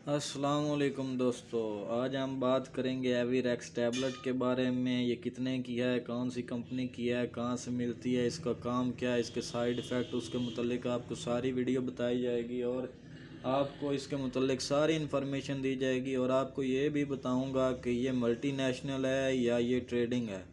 अस्सलाम वालेकुम दोस्तों, आज हम बात करेंगे एवीरेक्स टैबलेट के बारे में। ये कितने की है, कौन सी कंपनी की है, कहाँ से मिलती है, इसका काम क्या है, इसके साइड इफ़ेक्ट, उसके मुतल्लिक आपको सारी वीडियो बताई जाएगी और आपको इसके मुतल्लिक सारी इन्फॉर्मेशन दी जाएगी। और आपको ये भी बताऊंगा कि ये मल्टीनेशनल है या ये ट्रेडिंग है।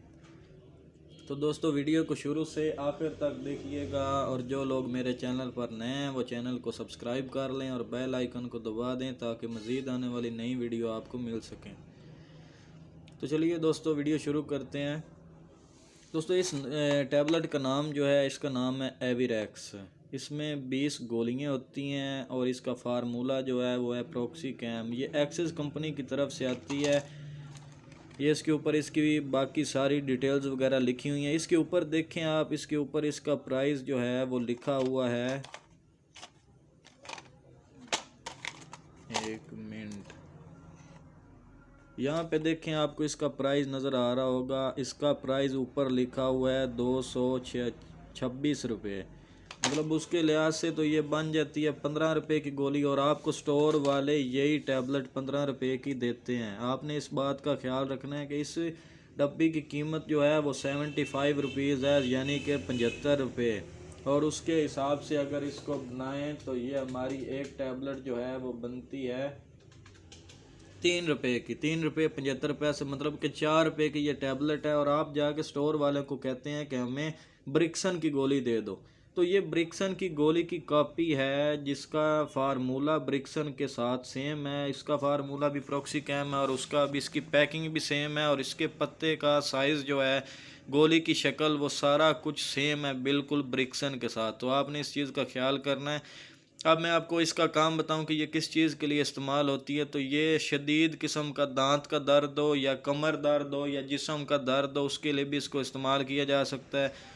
तो दोस्तों वीडियो को शुरू से आखिर तक देखिएगा और जो लोग मेरे चैनल पर नए हैं वो चैनल को सब्सक्राइब कर लें और बेल आइकन को दबा दें ताकि मज़ीद आने वाली नई वीडियो आपको मिल सकें। तो चलिए दोस्तों वीडियो शुरू करते हैं। दोस्तों इस टैबलेट का नाम जो है, इसका नाम है एवीरेक्स। इसमें 20 गोलियां होती हैं और इसका फार्मूला जो है वो है प्रोक्सीकैम। ये एक्सिस कंपनी की तरफ से आती है। ये इसके ऊपर इसकी बाकी सारी डिटेल्स वगैरह लिखी हुई हैं। इसके ऊपर देखें आप, इसके ऊपर इसका प्राइस जो है वो लिखा हुआ है। एक मिनट, यहाँ पे देखें आपको इसका प्राइस नज़र आ रहा होगा। इसका प्राइस ऊपर लिखा हुआ है 226 रुपये। मतलब उसके लिहाज से तो ये बन जाती है 15 रुपये की गोली और आपको स्टोर वाले यही टैबलेट 15 रुपये की देते हैं। आपने इस बात का ख्याल रखना है कि इस डब्बी की कीमत जो है वो 75 रुपीज़ है, यानी कि 75 रुपये। और उसके हिसाब से अगर इसको बनाएं तो ये हमारी एक टैबलेट जो है वो बनती है 3 रुपये की। 3 रुपये 75 पैसे, मतलब कि 4 रुपये की ये टैबलेट है। और आप जाके स्टोर वाले को कहते हैं कि हमें ब्रिक्सन की गोली दे दो, तो ये ब्रिक्सन की गोली की कॉपी है जिसका फार्मूला ब्रिक्सन के साथ सेम है। इसका फार्मूला भी प्रोक्सीकैम है और उसका भी, इसकी पैकिंग भी सेम है और इसके पत्ते का साइज़ जो है, गोली की शक्ल, वो सारा कुछ सेम है बिल्कुल ब्रिक्सन के साथ। तो आपने इस चीज़ का ख्याल करना है। अब मैं आपको इसका काम बताऊं कि ये किस चीज़ के लिए इस्तेमाल होती है। तो ये शदीद किस्म का दांत का दर्द हो या कमर दर्द हो या जिस्म का दर्द हो, उसके लिए भी इसको इस्तेमाल किया जा सकता है।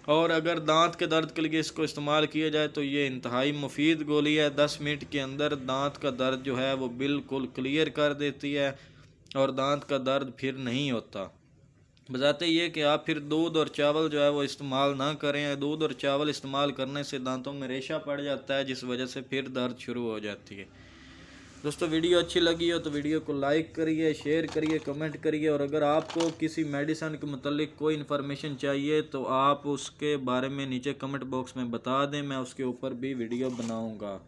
और अगर दांत के दर्द के लिए इसको इस्तेमाल किया जाए तो ये इंतहाई मुफीद गोली है। 10 मिनट के अंदर दांत का दर्द जो है वो बिल्कुल क्लियर कर देती है और दांत का दर्द फिर नहीं होता। बजाते ये कि आप फिर दूध और चावल जो है वो इस्तेमाल ना करें। दूध और चावल इस्तेमाल करने से दांतों में रेशा पड़ जाता है, जिस वजह से फिर दर्द शुरू हो जाती है। दोस्तों वीडियो अच्छी लगी हो तो वीडियो को लाइक करिए, शेयर करिए, कमेंट करिए। और अगर आपको किसी मेडिसिन के मतलब कोई इन्फॉर्मेशन चाहिए तो आप उसके बारे में नीचे कमेंट बॉक्स में बता दें, मैं उसके ऊपर भी वीडियो बनाऊँगा।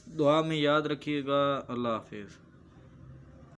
दुआ में याद रखिएगा। अल्लाह हाफिज़।